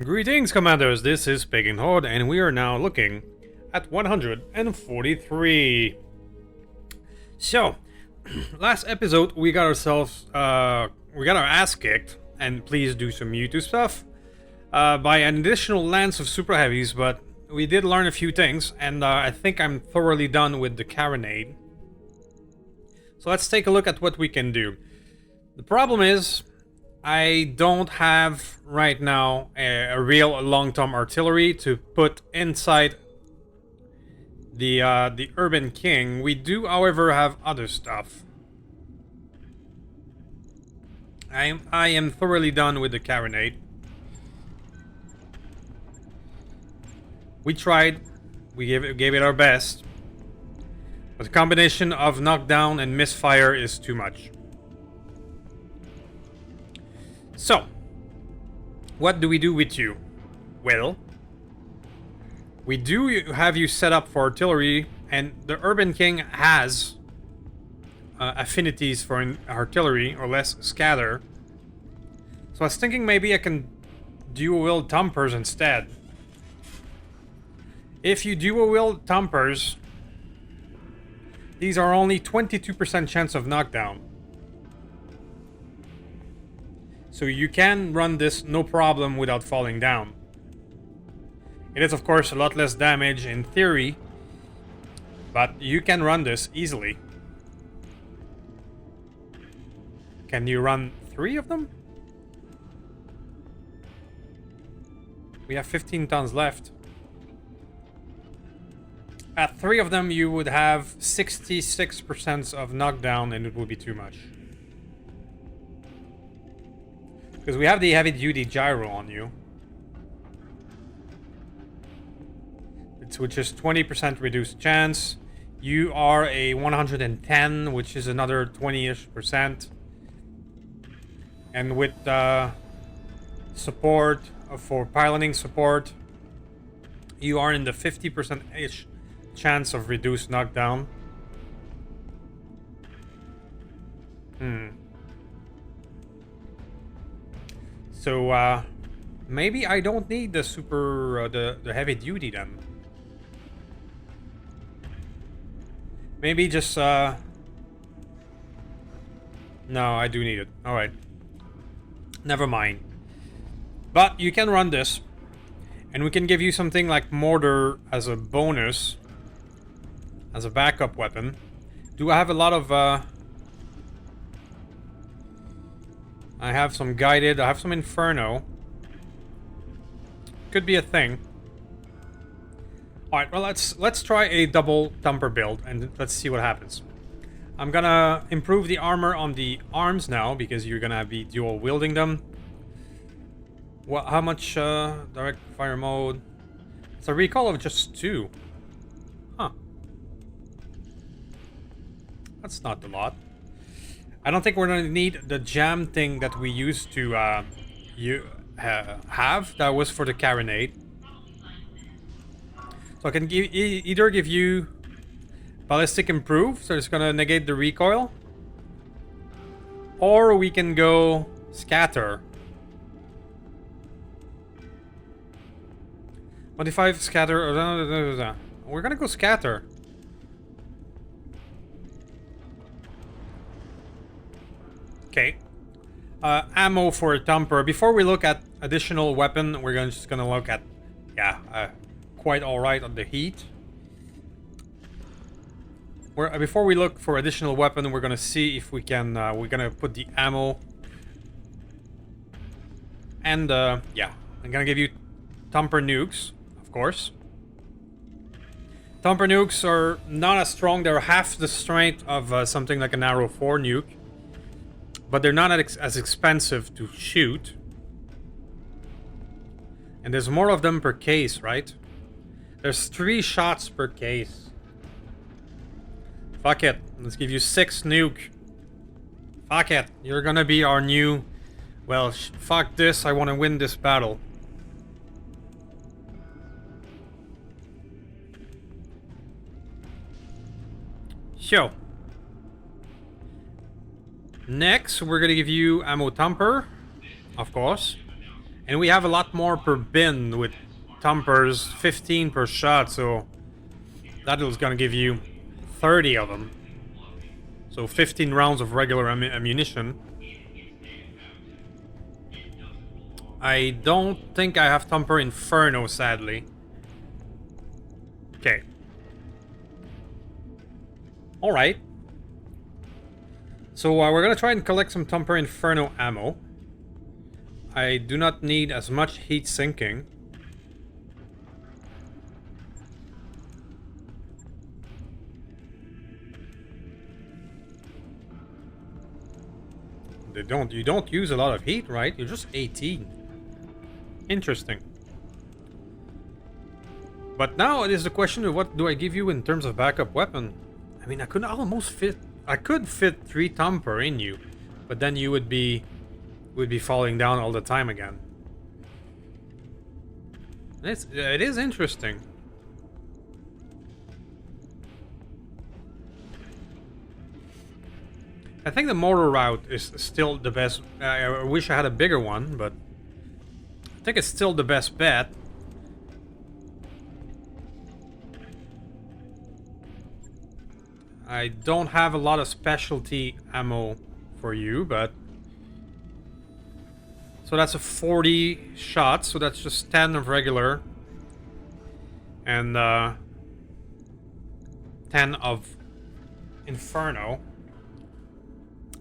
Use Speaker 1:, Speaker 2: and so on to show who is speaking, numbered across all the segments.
Speaker 1: Greetings, Commanders, this is Pagan Horde, and we are now looking at 143. So, last episode we got ourselves, we got our ass kicked, and please do some Mewtwo stuff, by an additional lance of super heavies, but we did learn a few things, and I think I'm thoroughly done with the carronade. So let's take a look at what we can do. The problem is, I don't have right now a real long-term artillery to put inside the Urban King. We do, however, have other stuff. I am thoroughly done with the carronade. We tried, we gave it our best, but the combination of knockdown and misfire is too much. So, what do we do with you? Well, we do have you set up for artillery, and the Urban King has affinities for artillery, or less scatter. So I was thinking maybe I can dual-wield Thumpers instead. If you dual-wield Thumpers, these are only 22% chance of knockdown. So you can run this no problem without falling down. It is of course a lot less damage in theory, but you can run this easily. Can you run 3 of them? We have 15 tons left. At 3 of them you would have 66% of knockdown, and it would be too much. Because we have the heavy-duty gyro on you. Which is 20% reduced chance. You are a 110, which is another 20-ish%. And with support, for piloting support, you are in the 50%-ish chance of reduced knockdown. So, maybe I don't need the super, the heavy duty then. Maybe just, no, I do need it. Alright. Never mind. But you can run this. And we can give you something like Mortar as a bonus. As a backup weapon. Do I have a lot of, I have some guided, I have some inferno. Could be a thing. Alright, well let's try a double thumper build and let's see what happens. I'm gonna improve the armor on the arms now because you're gonna be dual wielding them. Well, how much direct fire mode? It's a recoil of just 2. Huh. That's not a lot. I don't think we're going to need the jam thing that we used to have. That was for the carronade. So I can either give you ballistic improve, so it's going to negate the recoil. Or we can go scatter. Modify scatter. We're going to go scatter. Okay. Ammo for a thumper. Before we look at additional weapon, we're just gonna look at, quite alright on the heat. Before we look for additional weapon, we're gonna see if we can, we're gonna put the ammo. And, yeah. I'm gonna give you thumper nukes, of course. Thumper nukes are not as strong. They're half the strength of something like an Arrow 4 nuke. But they're not as expensive to shoot. And there's more of them per case, right? There's 3 shots per case. Fuck it. Let's give you 6 nuke. Fuck it. You're gonna be our new... Well, fuck this. I want to win this battle. So. Next, we're gonna give you ammo thumper, of course. And we have a lot more per bin with thumpers, 15 per shot, so that is gonna give you 30 of them. So 15 rounds of regular ammunition. I don't think I have Thumper Inferno, sadly. Okay. Alright. So we're gonna try and collect some Thumper Inferno ammo. I do not need as much heat sinking. You don't use a lot of heat, right? You're just 18. Interesting. But now it is the question of what do I give you in terms of backup weapon? I mean, I could almost fit... I could fit 3 Thumper in you, but then you would be falling down all the time again. It is interesting. I think the mortar route is still the best. I wish I had a bigger one, but I think it's still the best bet. I don't have a lot of specialty ammo for you, but... So that's a 40 shots, so that's just 10 of regular. And 10 of Inferno.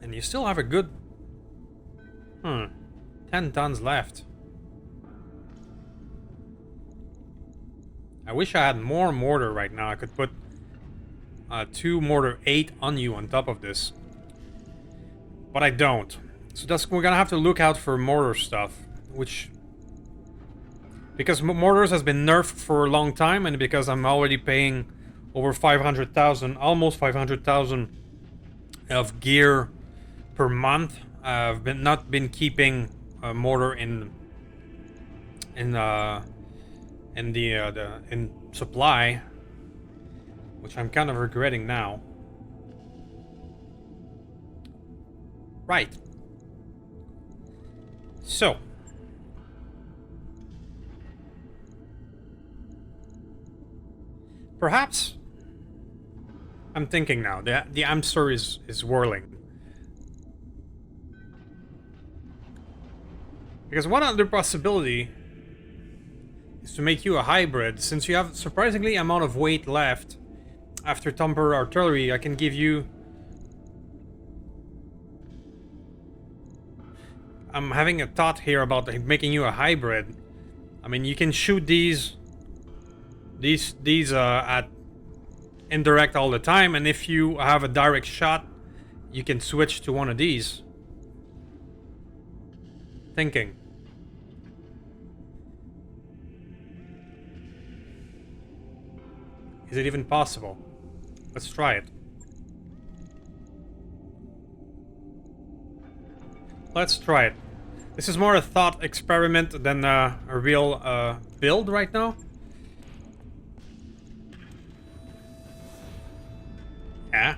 Speaker 1: And you still have a good... 10 tons left. I wish I had more mortar right now. I could put 2 mortar 8 on you on top of this. But I don't. So we're gonna have to look out for mortar stuff. Which... Because mortars has been nerfed for a long time, and because I'm already paying over 500,000, almost 500,000 of gear per month. I've not been keeping mortar in supply, which I'm kind of regretting now. Right. So. Perhaps I'm thinking now. The hamster is whirling. Because one other possibility is to make you a hybrid. Since you have surprisingly amount of weight left after Thumper Artillery, I can give you... I'm having a thought here about making you a hybrid. I mean, you can shoot these at indirect all the time, and if you have a direct shot, you can switch to one of these. Thinking. Is it even possible? Let's try it. Let's try it. This is more a thought experiment than a real build right now. Yeah.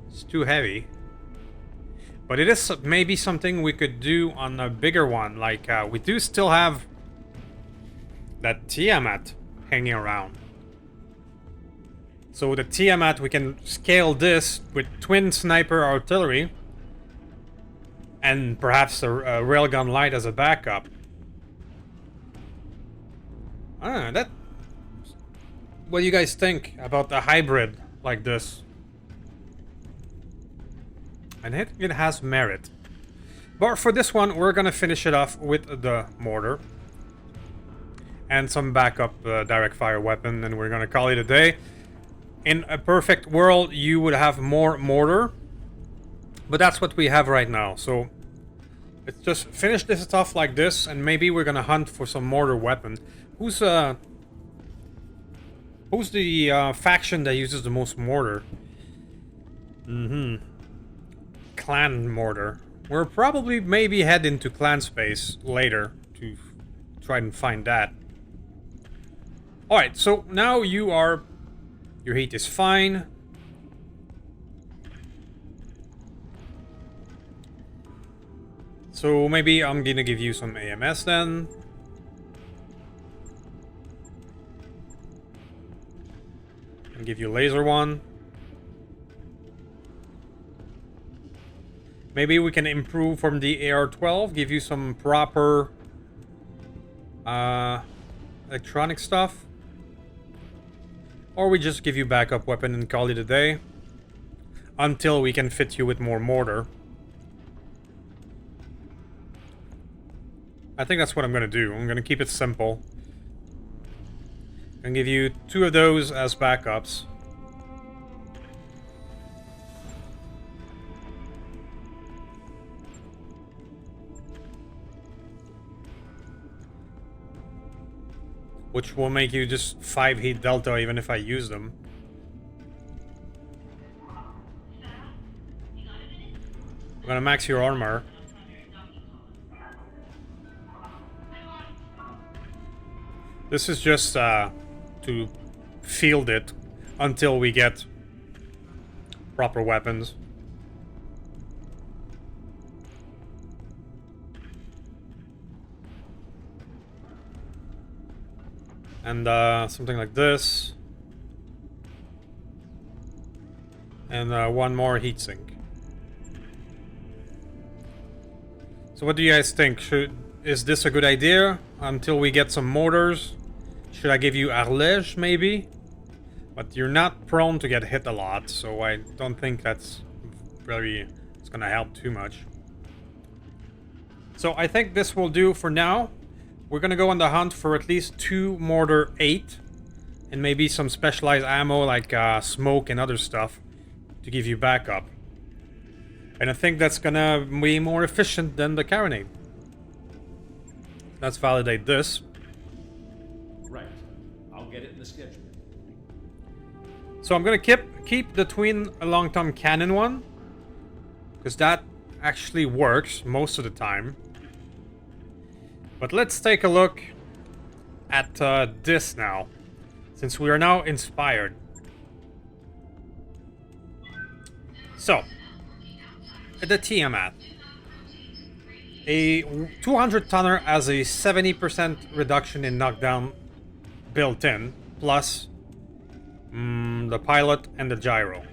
Speaker 1: It's too heavy. But it is maybe something we could do on a bigger one. Like, we do still have that Tiamat hanging around. So with the Tiamat, we can scale this with twin sniper artillery. And perhaps a railgun light as a backup. That... What do you guys think about a hybrid like this? And it has merit. But for this one, we're gonna finish it off with the mortar. And some backup direct fire weapon, and we're gonna call it a day. In a perfect world, you would have more mortar. But that's what we have right now, so... Let's just finish this off like this, and maybe we're gonna hunt for some mortar weapon. Who's the faction that uses the most mortar? Clan mortar. We're probably maybe head into clan space later to try and find that. Alright, so now your heat is fine. So maybe I'm gonna give you some AMS then. And give you laser one. Maybe we can improve from the AR-12, give you some proper electronic stuff. Or we just give you backup weapon and call it a day. Until we can fit you with more mortar. I think that's what I'm gonna do. I'm gonna keep it simple. And give you 2 of those as backups. Which will make you just 5 heat delta even if I use them. I'm gonna max your armor. This is just to field it until we get proper weapons. And something like this. And 1 more heatsink. So what do you guys think? Is this a good idea until we get some mortars? Should I give you Arlège maybe? But you're not prone to get hit a lot, so I don't think that's really, it's gonna help too much. So I think this will do for now. We're gonna go on the hunt for at least 2 mortar 8. And maybe some specialized ammo like smoke and other stuff to give you backup. And I think that's gonna be more efficient than the carronade. Let's validate this.
Speaker 2: Right. I'll get it in the schedule.
Speaker 1: So I'm gonna keep the twin long-term cannon one. Because that actually works most of the time. But let's take a look at this now. Since we are now inspired. So, the Tiamat. A 200 tonner has a 70% reduction in knockdown built in, plus the pilot and the gyro.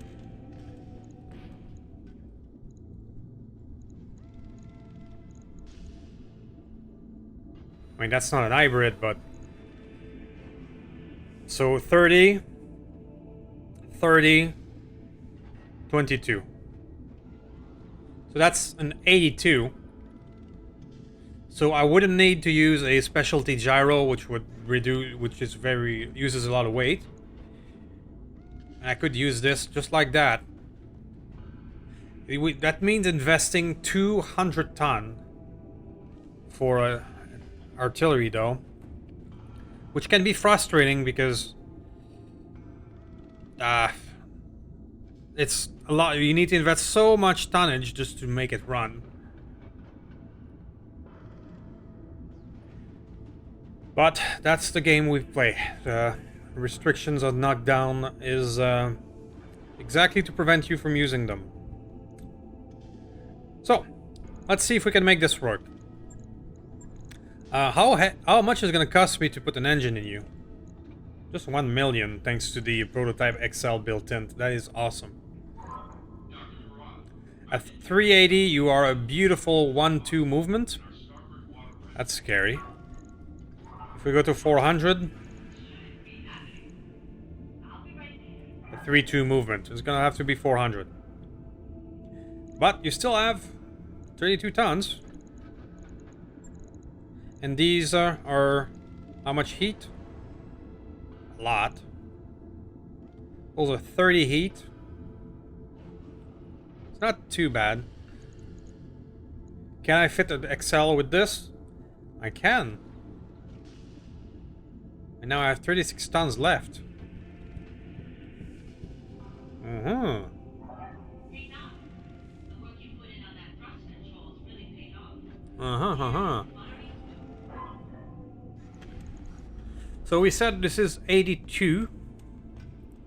Speaker 1: I mean, that's not an hybrid, but... So 30, 30, 22. So that's an 82. So I wouldn't need to use a specialty gyro, which would reduce, uses a lot of weight. And I could use this just like that. That means investing 200 ton for artillery, though, which can be frustrating because it's a lot. You need to invest so much tonnage just to make it run. But that's the game we play. The restrictions on knockdown is exactly to prevent you from using them. So, let's see if we can make this work. How much is it going to cost me to put an engine in you? Just 1 million, thanks to the prototype XL built-in. That is awesome. At 380, you are a beautiful 1-2 movement. That's scary. If we go to 400, a 3-2 movement. It's gonna have to be 400. But you still have 32 tons. And these are how much heat? A lot. Those are 30 heat. It's not too bad. Can I fit the XL with this? I can. And now I have 36 tons left. Uh-huh. Uh-huh. So we said this is 82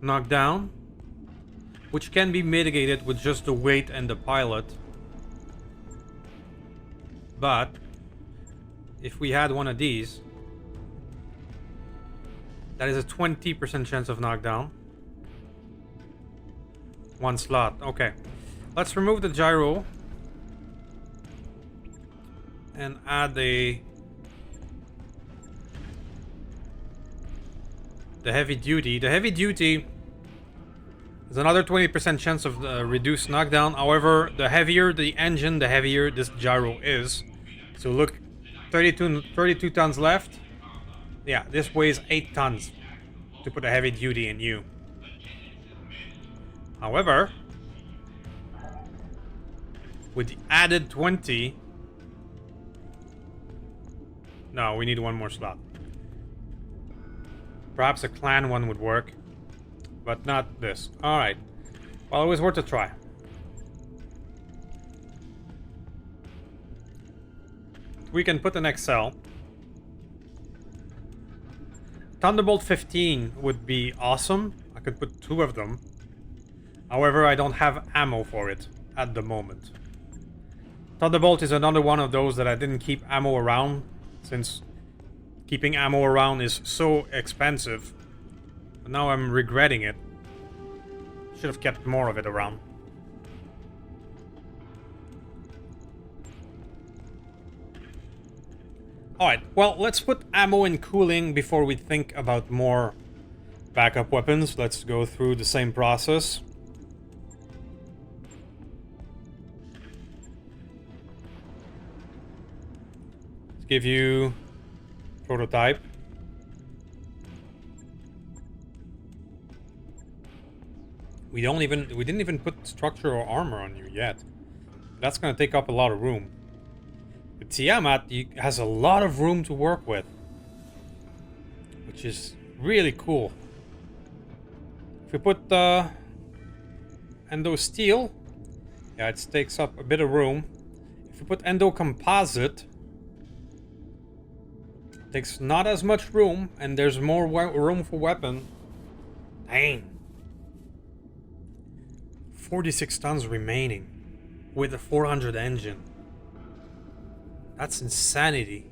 Speaker 1: knockdown, which can be mitigated with just the weight and the pilot. but if we had one of these, that is a 20% chance of knockdown. One slot. Okay. Let's remove the gyro and add the heavy duty. The heavy duty is another 20% chance of reduced knockdown. However, the heavier the engine, the heavier this gyro is. So look, 32 tons left. Yeah, this weighs 8 tons to put a heavy duty in you. However, with the added 20... No, we need one more slot. Perhaps a clan one would work, but not this. Alright. Well, it was worth a try. We can put an XL. Thunderbolt 15 would be awesome. I could put 2 of them. However, I don't have ammo for it at the moment. Thunderbolt is another one of those that I didn't keep ammo around, since keeping ammo around is so expensive. But now I'm regretting it. Should have kept more of it around. Alright, well, let's put ammo in cooling before we think about more backup weapons. Let's go through the same process. Let's give you prototype. We didn't even put structure or armor on you yet. That's gonna take up a lot of room. But Tiamat has a lot of room to work with, which is really cool. If we put Endo Steel, yeah, it takes up a bit of room. If we put Endo Composite, it takes not as much room, and there's more room for weapon. Dang. 46 tons remaining with a 400 engine. That's insanity.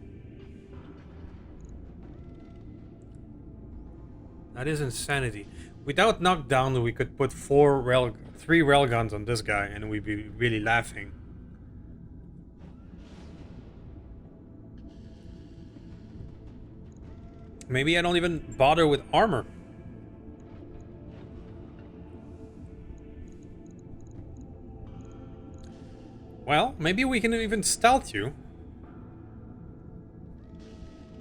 Speaker 1: That is insanity. Without knockdown, we could put 3 railguns on this guy and we'd be really laughing. Maybe I don't even bother with armor. Well, maybe we can even stealth you.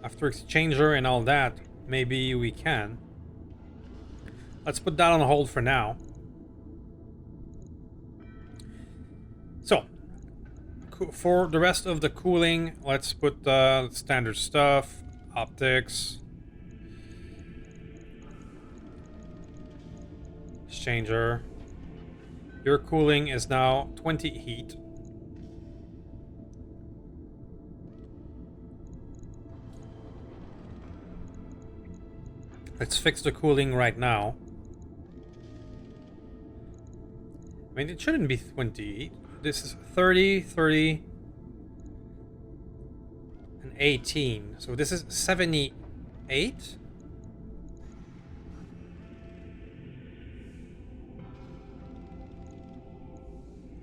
Speaker 1: After exchanger and all that, maybe we can. Let's put that on hold for now. So, for the rest of the cooling, let's put standard stuff, optics, exchanger. Your cooling is now 20 heat. Let's fix the cooling right now. I mean, it shouldn't be 20. This is 30, 30, and 18. So this is 78.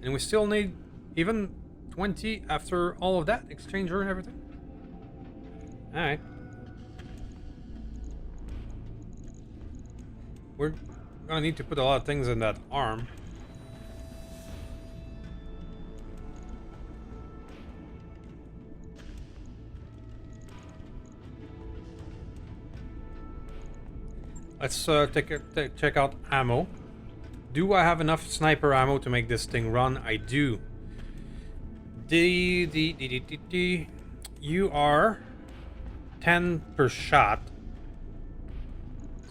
Speaker 1: And we still need even 20 after all of that, exchanger and everything. Alright. We're gonna need to put a lot of things in that arm. Let's check out ammo. Do I have enough sniper ammo to make this thing run? I do. You are 10 per shot.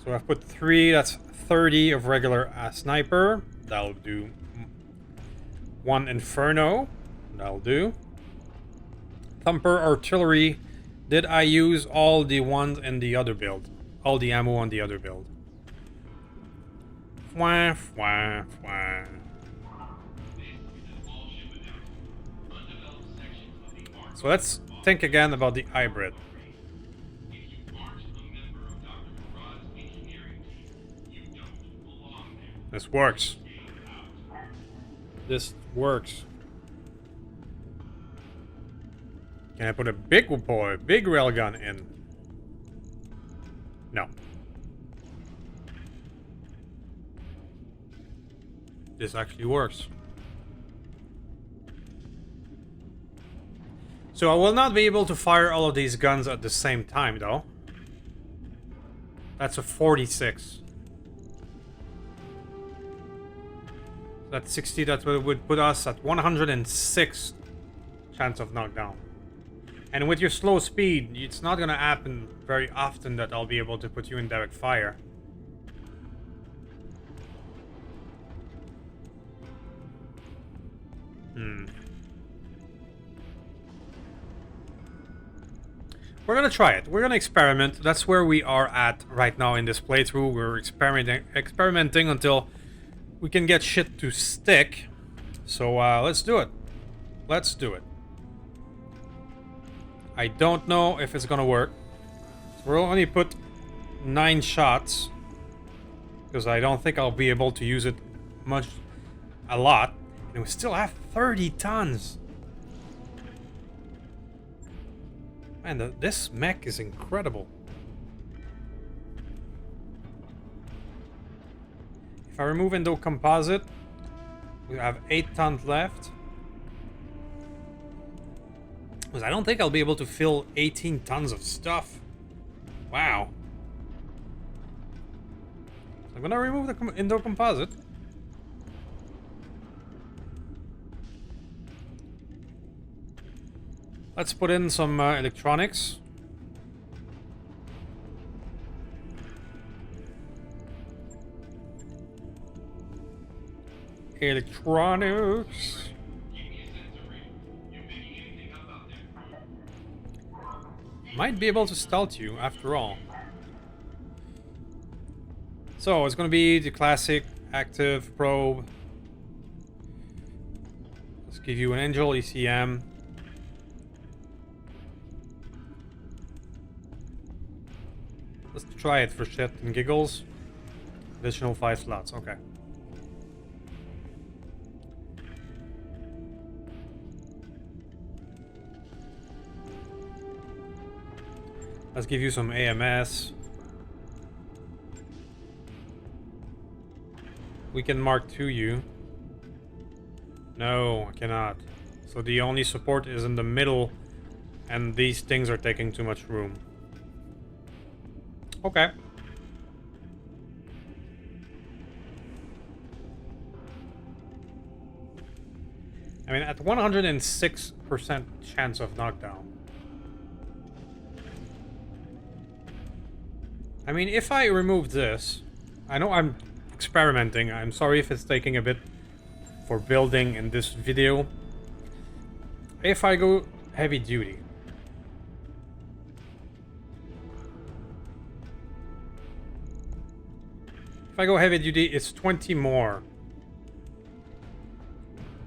Speaker 1: So I've put 3, that's 30 of regular sniper. That'll do. 1 Inferno. That'll do. Thumper artillery. Did I use all the ones in the other build? All the ammo on the other build. Wah, wah, wah. So let's think again about the hybrid. This works. This works. Can I put a big railgun in? No. This actually works. So I will not be able to fire all of these guns at the same time, though. That's a 46. That's 60. That would put us at 106 chance of knockdown. And with your slow speed, it's not gonna happen very often that I'll be able to put you in direct fire. We're gonna try it. We're gonna experiment. That's where we are at right now in this playthrough. We're experimenting until we can get shit to stick. So let's do it. Let's do it. I don't know if it's gonna work. So we'll only put 9 shots because I don't think I'll be able to use it a lot. And we still have 30 tons. Man, this mech is incredible. If I remove Indo Composite, we have 8 tons left. Because I don't think I'll be able to fill 18 tons of stuff. Wow. I'm gonna remove the Indo Composite. Let's put in some electronics. Electronics. Might be able to stealth you after all. So it's gonna be the classic active probe. Let's give you an Angel ECM. Let's try it for shit and giggles. Additional 5 slots, okay. Let's give you some AMS. We can mark to you. No, I cannot. So the only support is in the middle, and these things are taking too much room. Okay. I mean, at 106% chance of knockdown. I mean, if I remove this, I know I'm experimenting. I'm sorry if it's taking a bit for building in this video. If I go heavy duty, if I go heavy duty, it's 20 more.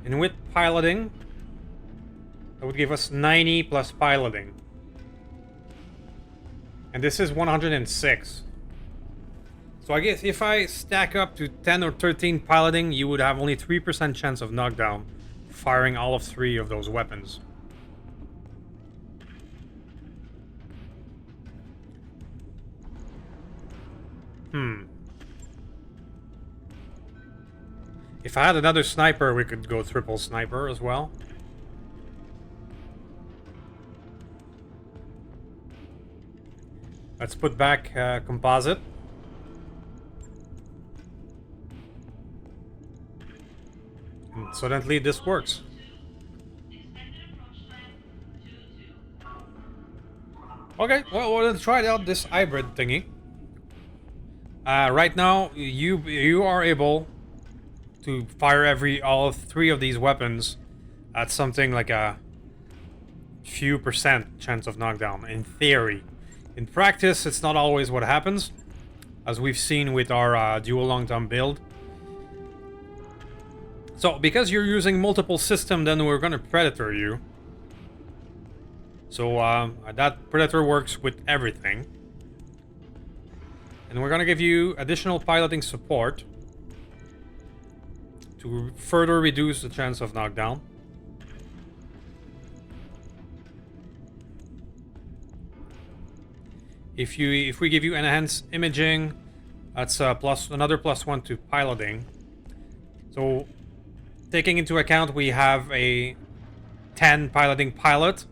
Speaker 1: And with piloting, that would give us 90 plus piloting. And this is 106. So I guess if I stack up to 10 or 13 piloting, you would have only 3% chance of knockdown, firing all of 3 of those weapons. If I had another sniper, we could go triple sniper as well. Let's put back composite. And suddenly this works. Okay, well, we'll try out this hybrid thingy. Right now, you are able to fire all 3 of these weapons at something like a few % chance of knockdown, in theory. In practice, it's not always what happens, as we've seen with our dual long-term build. So, because you're using multiple systems, then we're gonna Predator you. So that Predator works with everything. And we're gonna give you additional piloting support to further reduce the chance of knockdown. If we give you enhanced imaging, that's another +1 to piloting. So taking into account we have a 10 piloting pilot,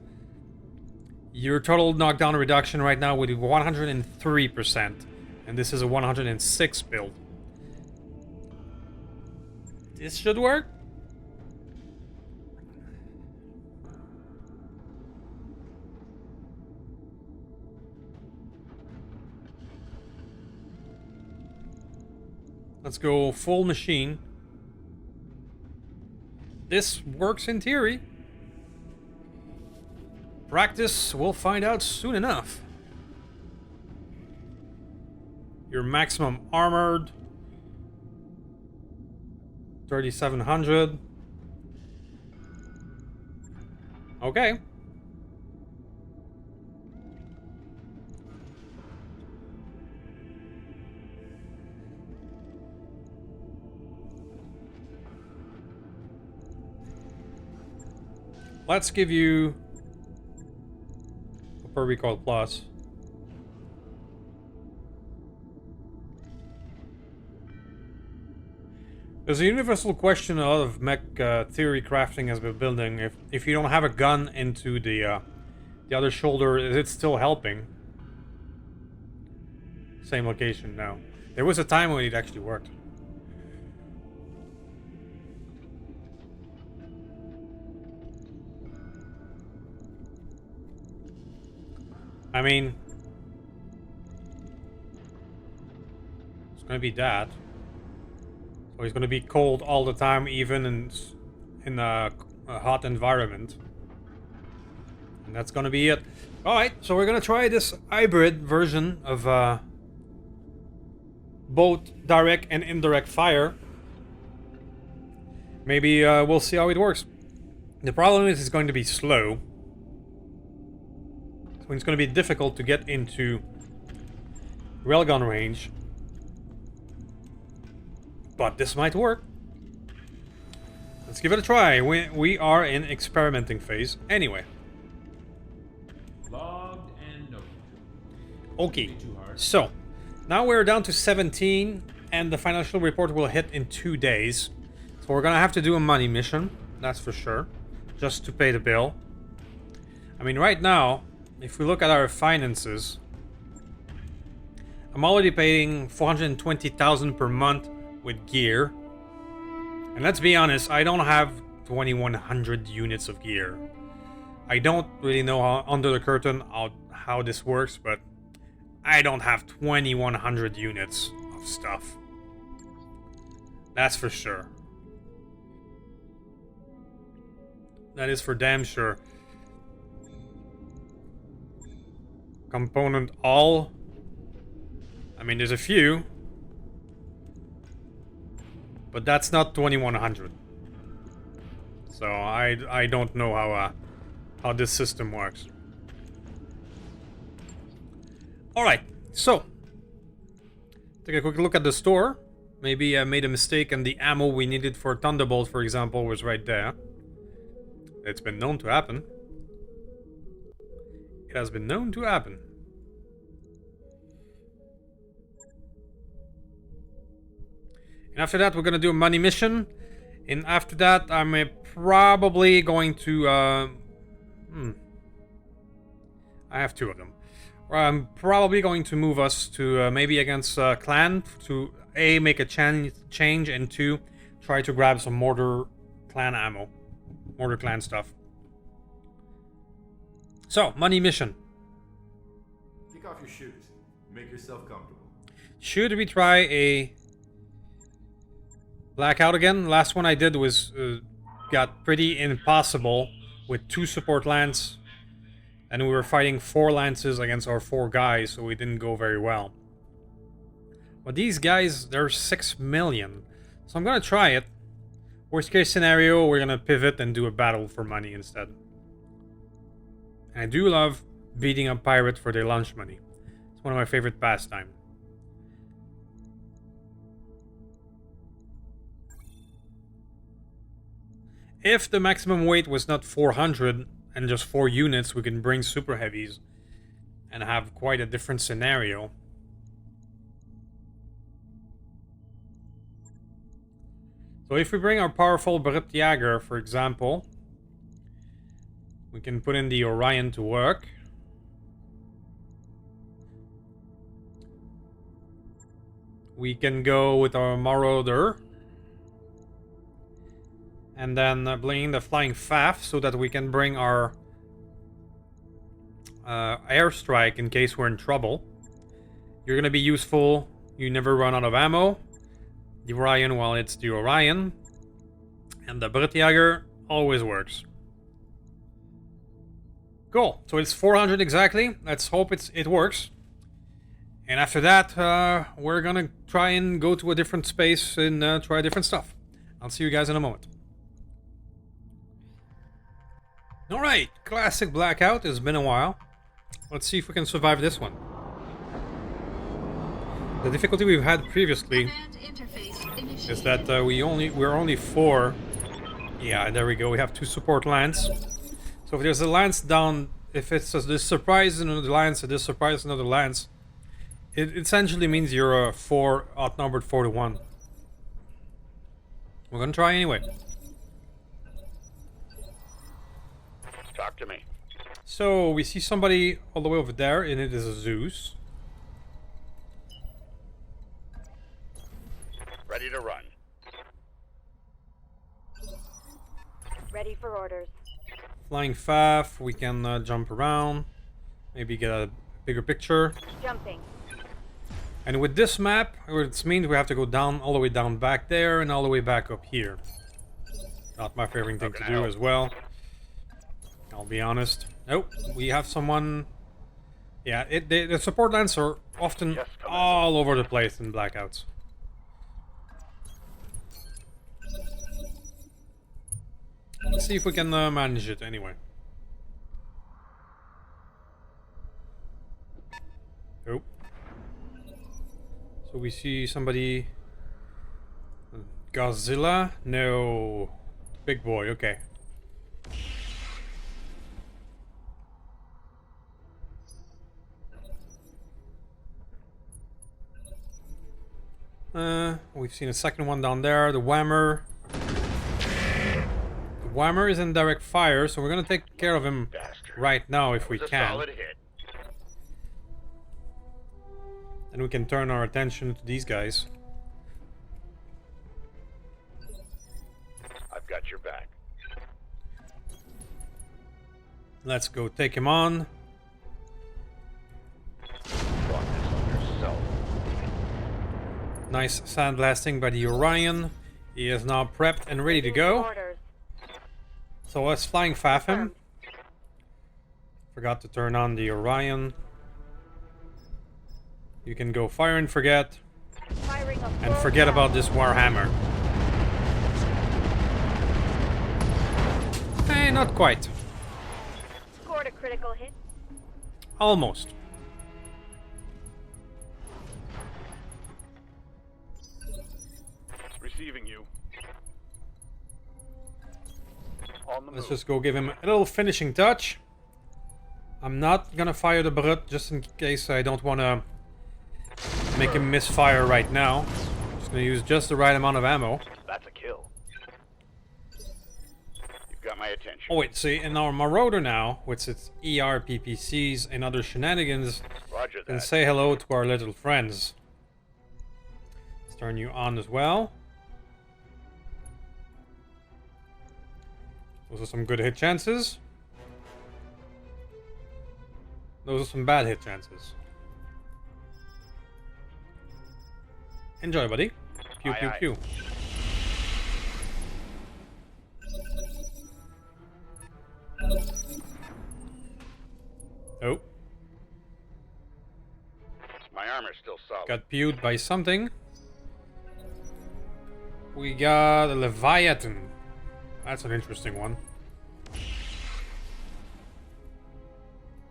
Speaker 1: your total knockdown reduction right now would be 103%, and this is a 106 build. This should work. Let's go full machine. This works in theory. Practice, we'll find out soon enough. Your maximum armored 3,700. Okay. Let's give you a per recoil plus. There's a universal question a lot of mech theory crafting has been building. If you don't have a gun into the other shoulder, is it still helping? Same location now. There was a time when it actually worked. I mean, it's gonna be that. So he's gonna be cold all the time, even in a hot environment. And that's gonna be it. Alright, so we're gonna try this hybrid version of both direct and indirect fire. Maybe we'll see how it works. The problem is it's going to be slow. So it's going to be difficult to get into railgun range. But this might work. Let's give it a try. We are in experimenting phase anyway.
Speaker 2: Logged and noted.
Speaker 1: Okay, so now we're down to 17 and the financial report will hit in 2 days. So we're gonna have to do a money mission, that's for sure, just to pay the bill. I mean, right now, if we look at our finances, I'm already paying 420,000 per month with gear. And let's be honest, I don't have 2,100 units of gear. I don't really know under the curtain how this works, but I don't have 2,100 units of stuff. That's for sure. That is for damn sure. Component all. I mean, there's a few. But that's not 2,100. So I don't know how this system works. Alright, so take a quick look at the store. Maybe I made a mistake and the ammo we needed for Thunderbolt, for example, was right there. It's been known to happen. It has been known to happen. And after that, we're gonna do a money mission. And after that, I'm probably going to... I have two of them. I'm probably going to move us to maybe against Clan to A, make a change, and 2, try to grab some Mortar Clan ammo. Mortar Clan stuff. So, money mission.
Speaker 3: Kick off your shoes. Make yourself comfortable.
Speaker 1: Should we try a Blackout again? Last one I did was got pretty impossible with 2 support lance, and we were fighting 4 lances against our 4 guys, so it didn't go very well. But these guys, they're 6 million, so I'm gonna try it. Worst case scenario, we're gonna pivot and do a battle for money instead. And I do love beating up pirates for their lunch money. It's one of my favorite pastimes. If the maximum weight was not 400 and just 4 units, we can bring super heavies and have quite a different scenario. So if we bring our powerful Brutjäger, for example, we can put in the Orion to work. We can go with our Marauder. And then bring the Flying Faf so that we can bring our airstrike in case we're in trouble. You're gonna be useful. You never run out of ammo. The Orion, well, it's the Orion. And the Brutjäger always works. Cool. So it's 400 exactly. Let's hope it works. And after that, we're gonna try and go to a different space and try different stuff. I'll see you guys in a moment. Alright, classic Blackout. It's been a while. Let's see if we can survive this one. The difficulty we've had previously is that we're only 4. Yeah, there we go. We have 2 support lance. So if there's a lance down, if it's this surprise in another lance, or this surprise in another lance, it essentially means you're outnumbered 4 to 1. We're gonna try anyway.
Speaker 4: Talk to me.
Speaker 1: So we see somebody all the way over there, and it is a Zeus.
Speaker 4: Ready to run.
Speaker 5: Ready for orders.
Speaker 1: Flying Faf, we can jump around, maybe get a bigger picture.
Speaker 5: Jumping.
Speaker 1: And with this map, it means we have to go down, all the way down back there, and all the way back up here. Not my favorite thing to do as well. I'll be honest. Nope, we have someone... Yeah, the support lines are often all over the place in Blackouts. Let's see if we can manage it anyway. Oh. So we see somebody... Godzilla? No. Big boy, okay. We've seen a second one down there, the Whammer. The Whammer is in direct fire, so we're gonna take care of him right now if we can.
Speaker 4: Solid hit.
Speaker 1: And we can turn our attention to these guys.
Speaker 4: I've got your back.
Speaker 1: Let's go take him on.
Speaker 4: Brought this on yourself.
Speaker 1: Nice sandblasting by the Orion. He is now prepped and ready to go.
Speaker 5: Orders.
Speaker 1: So let's Flying Faf him. Forgot to turn on the Orion. You can go fire and forget.
Speaker 5: Firing a
Speaker 1: And
Speaker 5: full
Speaker 1: forget
Speaker 5: blast.
Speaker 1: about this Warhammer. Eh, not quite.
Speaker 5: Scored a critical hit.
Speaker 1: Almost.
Speaker 4: Receiving you. On the
Speaker 1: Let's
Speaker 4: move.
Speaker 1: just go give him a little finishing touch. I'm not gonna fire the Brut just in case I don't want to make him misfire right now. Just gonna use just the right amount of ammo.
Speaker 4: That's a kill. You've got my attention.
Speaker 1: Oh wait, see, in our Marauder now, with its ER, PPCs, and other shenanigans,
Speaker 4: Roger
Speaker 1: can
Speaker 4: that.
Speaker 1: say hello to our little friends. Let's turn you on as well. Those are some good hit chances. Those are some bad hit chances. Enjoy, buddy. Pew,
Speaker 4: Aye,
Speaker 1: pew,
Speaker 4: aye.
Speaker 1: pew. Oh,
Speaker 4: My armor's still solid.
Speaker 1: got pewed by something. We got a Leviathan. That's an interesting one.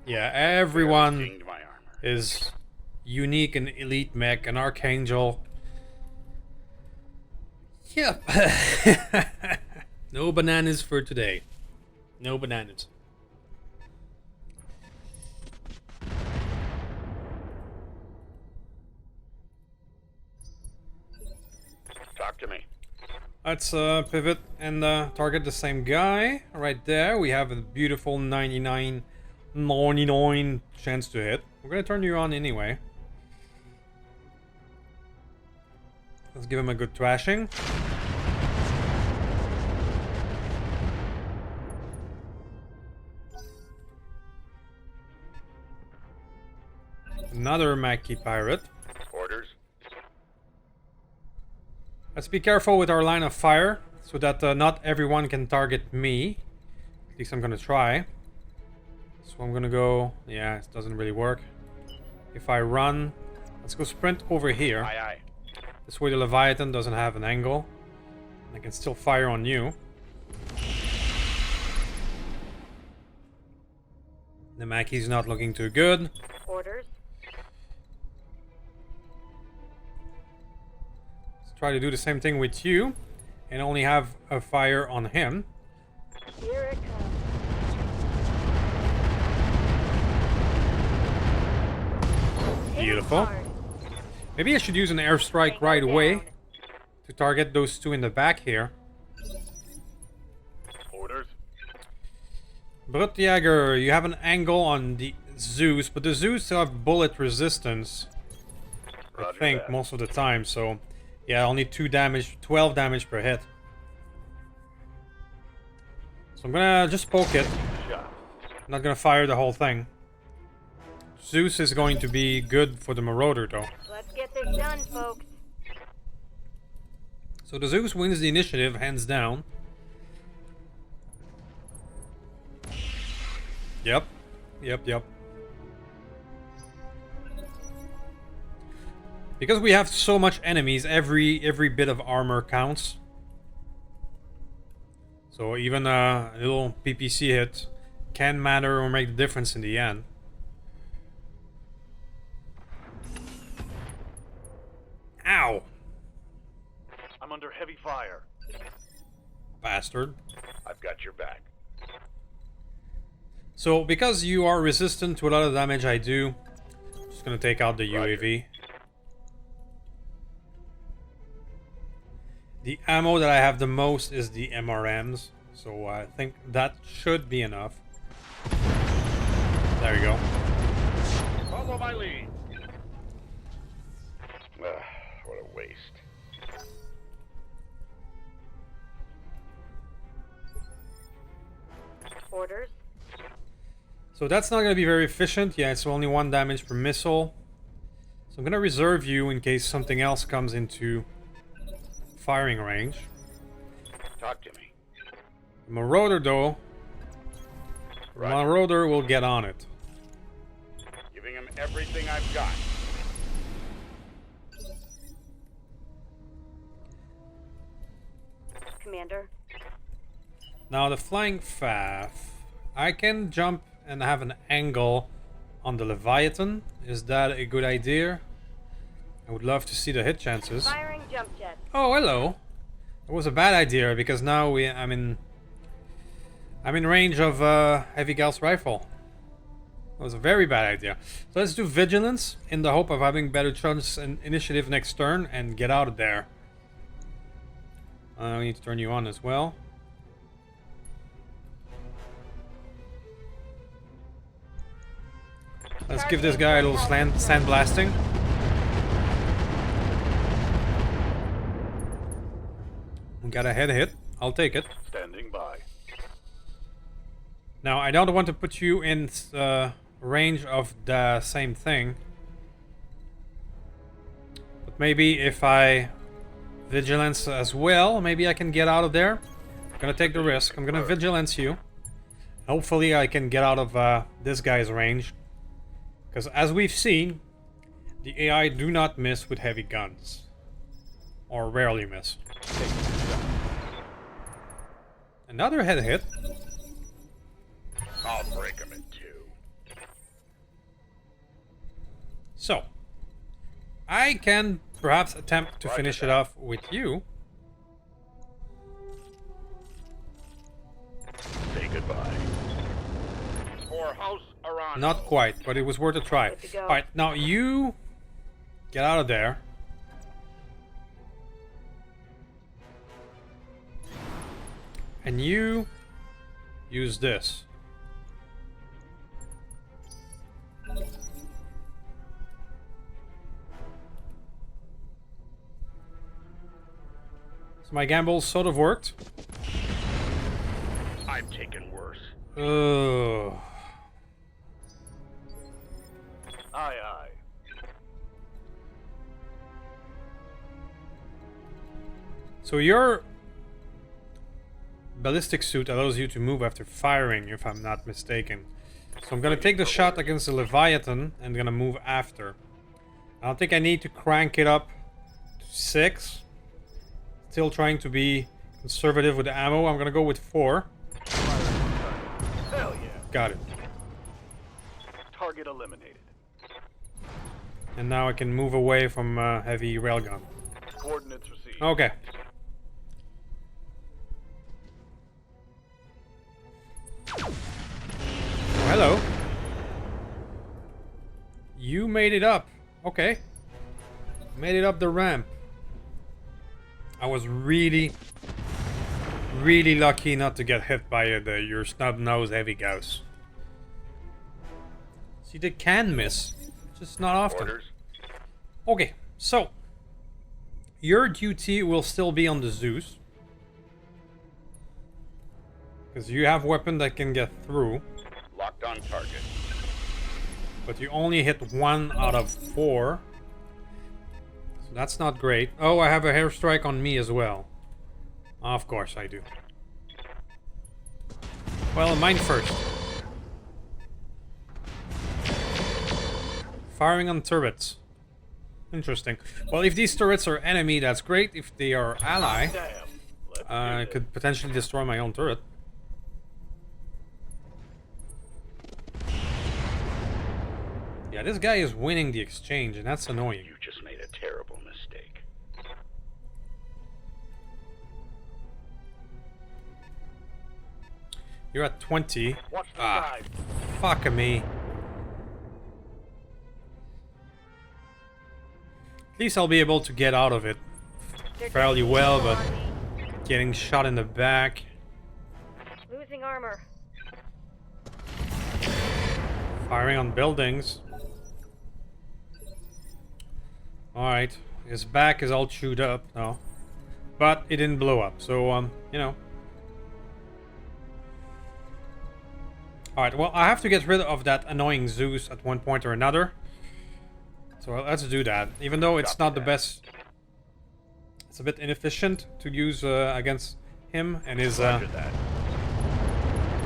Speaker 1: Yeah, everyone
Speaker 4: Dinged my armor.
Speaker 1: is unique and elite mech, an archangel. Yep. No bananas for today. No bananas.
Speaker 4: Talk to me.
Speaker 1: Let's pivot and target the same guy right there. We have a beautiful 99 chance to hit. We're gonna turn you on anyway. Let's give him a good thrashing. Another Mackie pirate.
Speaker 4: Orders.
Speaker 1: Let's be careful with our line of fire so that not everyone can target me. At least I'm gonna try. So I'm gonna go... Yeah, it doesn't really work. If I run... Let's go sprint over here.
Speaker 4: Aye, aye.
Speaker 1: This way the Leviathan doesn't have an angle. And I can still fire on you. The Mackie's not looking too good.
Speaker 5: Orders.
Speaker 1: Let's try to do the same thing with you. And only have a fire on him.
Speaker 5: Here it comes.
Speaker 1: Beautiful.
Speaker 5: Hard.
Speaker 1: Maybe I should use an airstrike right away to target those two in the back here.
Speaker 4: Orders.
Speaker 1: Brutjäger, you have an angle on the Zeus, but the Zeus still have bullet resistance. I
Speaker 4: Roger
Speaker 1: think
Speaker 4: that.
Speaker 1: most of the time, so yeah, only 2 damage, 12 damage per hit. So I'm gonna just poke it.
Speaker 4: Shot.
Speaker 1: I'm not gonna fire the whole thing. Zeus is going to be good for the Marauder though.
Speaker 5: Let's get this done, folks.
Speaker 1: So the Zeus wins the initiative, hands down. Yep. Yep. Because we have so much enemies, every bit of armor counts. So even a little PPC hit can matter or make the difference in the end. Ow!
Speaker 4: I'm under heavy fire.
Speaker 1: Bastard.
Speaker 4: I've got your back.
Speaker 1: So, because you are resistant to a lot of damage I do, I'm just gonna take out the
Speaker 4: Roger.
Speaker 1: UAV. The ammo that I have the most is the MRMs, so I think that should be enough. There you go.
Speaker 4: Follow my lead. What a waste.
Speaker 5: Orders.
Speaker 1: So that's not gonna be very efficient. Yeah, it's only 1 damage per missile. So I'm gonna reserve you in case something else comes into firing range.
Speaker 4: Talk to me.
Speaker 1: Marauder though,
Speaker 4: Roger.
Speaker 1: Marauder will get on it.
Speaker 4: Giving him everything I've got.
Speaker 5: Commander.
Speaker 1: Now the flying faff, I can jump and have an angle on the Leviathan. Is that a good idea? I would love to see the hit chances.
Speaker 5: Firing jump jet.
Speaker 1: Oh, hello. It was a bad idea because now I'm in range of Heavy Gauss rifle. That was a very bad idea. So let's do vigilance in the hope of having better chance and initiative next turn and get out of there. I need to turn you on as well. Let's give this guy a little sandblasting. We got a head hit. I'll take it.
Speaker 4: Standing by.
Speaker 1: Now, I don't want to put you in range of the same thing. But maybe if I vigilance as well, maybe I can get out of there. I'm gonna take the risk. I'm gonna vigilance you. Hopefully I can get out of this guy's range. Because as we've seen, the AI do not miss with heavy guns. Or rarely miss. Another head hit.
Speaker 4: I'll break him in two.
Speaker 1: So, I can perhaps attempt to
Speaker 4: Roger
Speaker 1: finish it
Speaker 4: that.
Speaker 1: off with you.
Speaker 4: Say goodbye. For house Aran.
Speaker 1: Not quite, but it was worth a try.
Speaker 5: Good to go.
Speaker 1: Alright, now you get out of there. And you use this. So my gamble sort of worked.
Speaker 4: I've taken worse.
Speaker 1: Ugh.
Speaker 4: Aye, aye.
Speaker 1: So your ballistic suit allows you to move after firing, if I'm not mistaken. So I'm gonna take the shot against the Leviathan and gonna move after. I don't think I need to crank it up to 6. Still trying to be conservative with the ammo. I'm gonna go with 4.
Speaker 4: Hell yeah.
Speaker 1: Got it.
Speaker 4: Target eliminated.
Speaker 1: And now I can move away from heavy railgun.
Speaker 4: Coordinates received.
Speaker 1: Okay. Oh, hello. You made it up. Okay. Made it up the ramp. I was really lucky not to get hit by your snub-nosed heavy gauss. See, they can miss. Just not often.
Speaker 4: Orders.
Speaker 1: Okay, so your duty will still be on the Zeus. Because you have weapon that can get through.
Speaker 4: Locked on target.
Speaker 1: But you only hit 1 out of 4. So that's not great. Oh, I have a hairstrike on me as well. Of course I do. Well, mine first. Firing on turrets. Interesting. Well, if these turrets are enemy, that's great. If they are ally,
Speaker 4: Damn. Let's
Speaker 1: I could potentially destroy my own turret. Yeah, this guy is winning the exchange, and that's annoying.
Speaker 4: You just made a terrible mistake.
Speaker 1: You're at 20.
Speaker 4: Watch the
Speaker 1: Ah,
Speaker 4: side.
Speaker 1: fuck me. At least I'll be able to get out of it
Speaker 5: They're
Speaker 1: fairly
Speaker 5: taking
Speaker 1: well,
Speaker 5: control
Speaker 1: but
Speaker 5: on me.
Speaker 1: getting shot in the back.
Speaker 5: Losing armor.
Speaker 1: Firing on buildings. Alright. His back is all chewed up now. But it didn't blow up, so, you know. Alright, well, I have to get rid of that annoying Zeus at one point or another. So let's do that. Even though it's not the best... It's a bit inefficient to use against him and his
Speaker 4: Roger that.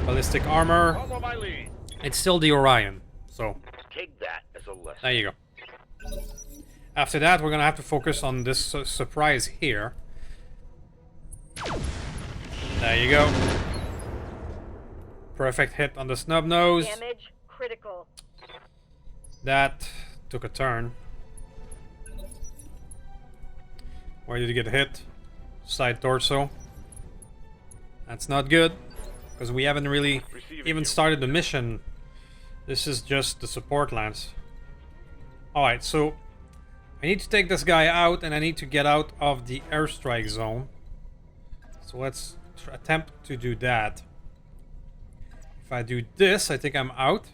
Speaker 1: ballistic armor.
Speaker 4: Follow my lead.
Speaker 1: It's still the Orion, so
Speaker 4: Take that as a lesson.
Speaker 1: there you go. After that, we're gonna have to focus on this surprise here. There you go. Perfect hit on the snub nose.
Speaker 5: Damage critical.
Speaker 1: That took a turn. Where did he get hit? Side torso. That's not good, because we haven't really even started the mission. This is just the support lance. Alright, so I need to take this guy out, and I need to get out of the airstrike zone. So let's attempt to do that. If I do this, I think I'm out.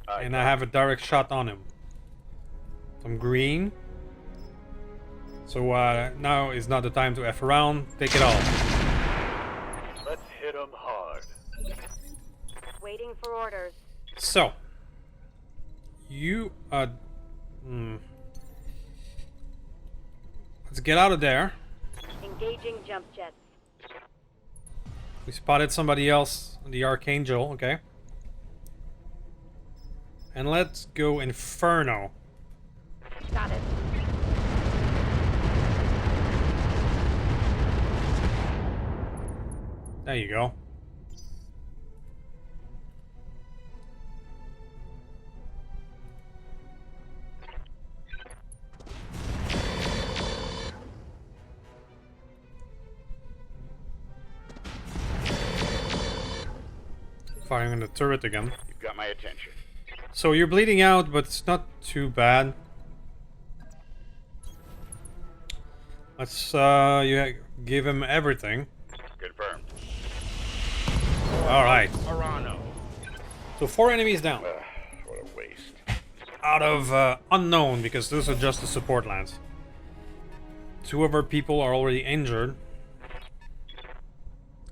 Speaker 1: And I have a direct shot on him. Some green. So now is not the time to F around. Take it all.
Speaker 4: Let's hit him hard.
Speaker 5: Waiting for orders.
Speaker 1: So. You let's get out of there.
Speaker 5: Engaging jump jets.
Speaker 1: We spotted somebody else, the Archangel, okay. And let's go Inferno.
Speaker 5: Got it.
Speaker 1: There you go. firing on the turret again.
Speaker 4: You've got my attention.
Speaker 1: So you're bleeding out, but it's not too bad. Let's give him everything.
Speaker 4: Confirmed.
Speaker 1: Alright.
Speaker 4: Arano.
Speaker 1: So 4 enemies down.
Speaker 4: What a waste.
Speaker 1: Out of unknown, because those are just the support lands. 2 of our people are already injured.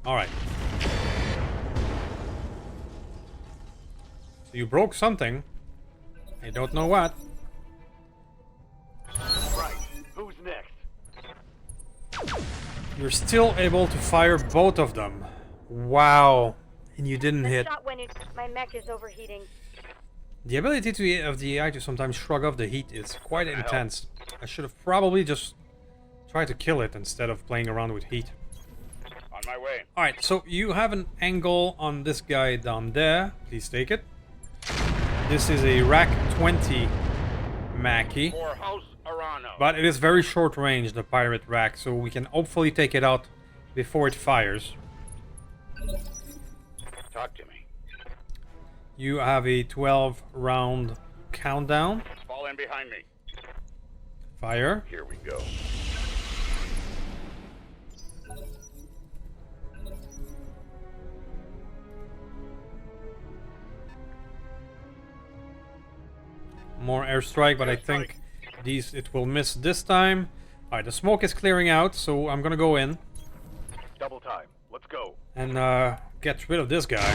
Speaker 1: Alright. So you broke something. I don't know what.
Speaker 4: Right. Who's next?
Speaker 1: You're still able to fire both of them. Wow. And you didn't
Speaker 5: The
Speaker 1: hit.
Speaker 5: shot went in. My mech is overheating.
Speaker 1: The ability of the AI to sometimes shrug off the heat is quite intense. I should have probably just tried to kill it instead of playing around with heat.
Speaker 4: On my way.
Speaker 1: Alright, so you have an angle on this guy down there. Please take it. This is a rack 20 Mackie.
Speaker 4: For House Arano.
Speaker 1: But it is very short range, the pirate rack, so we can hopefully take it out before it fires.
Speaker 4: Talk to me.
Speaker 1: You have a 12 round countdown.
Speaker 4: Fall in behind me.
Speaker 1: Fire.
Speaker 4: Here we go.
Speaker 1: More airstrike, but I think it will miss this time. Alright, the smoke is clearing out, so I'm gonna go in
Speaker 4: Double time. Let's go.
Speaker 1: and get rid of this guy.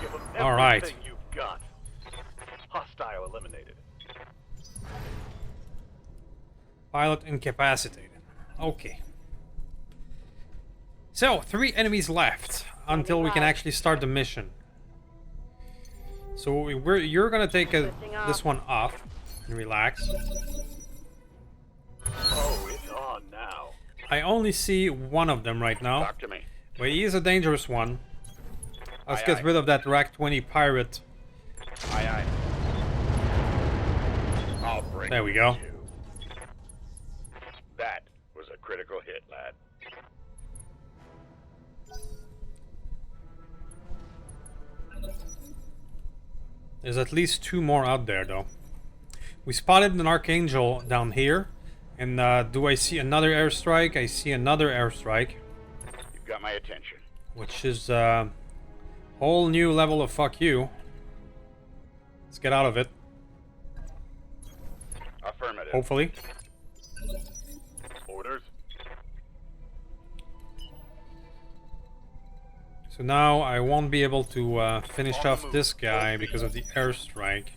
Speaker 4: Give them
Speaker 1: All right.
Speaker 4: everything you've got. Hostile eliminated.
Speaker 1: Pilot incapacitated. Okay. So, 3 enemies left until we can actually start the mission. So you're gonna take this one off and relax.
Speaker 4: Oh, it's on now.
Speaker 1: I only see one of them right now,
Speaker 4: Talk to me.
Speaker 1: but he is a dangerous one. Let's
Speaker 4: Aye,
Speaker 1: get
Speaker 4: aye.
Speaker 1: rid of that Rack 20 pirate.
Speaker 4: Aye, aye. I'll break
Speaker 1: There we
Speaker 4: you.
Speaker 1: go.
Speaker 4: That was a critical hit, lad.
Speaker 1: There's at least 2 more out there, though. We spotted an Archangel down here. And do I see another airstrike? I see another airstrike.
Speaker 4: You've got my attention.
Speaker 1: Which is a whole new level of fuck you. Let's get out of it,
Speaker 4: Affirmative.
Speaker 1: hopefully.
Speaker 4: Orders.
Speaker 1: So now I won't be able to finish off this guy because of the airstrike.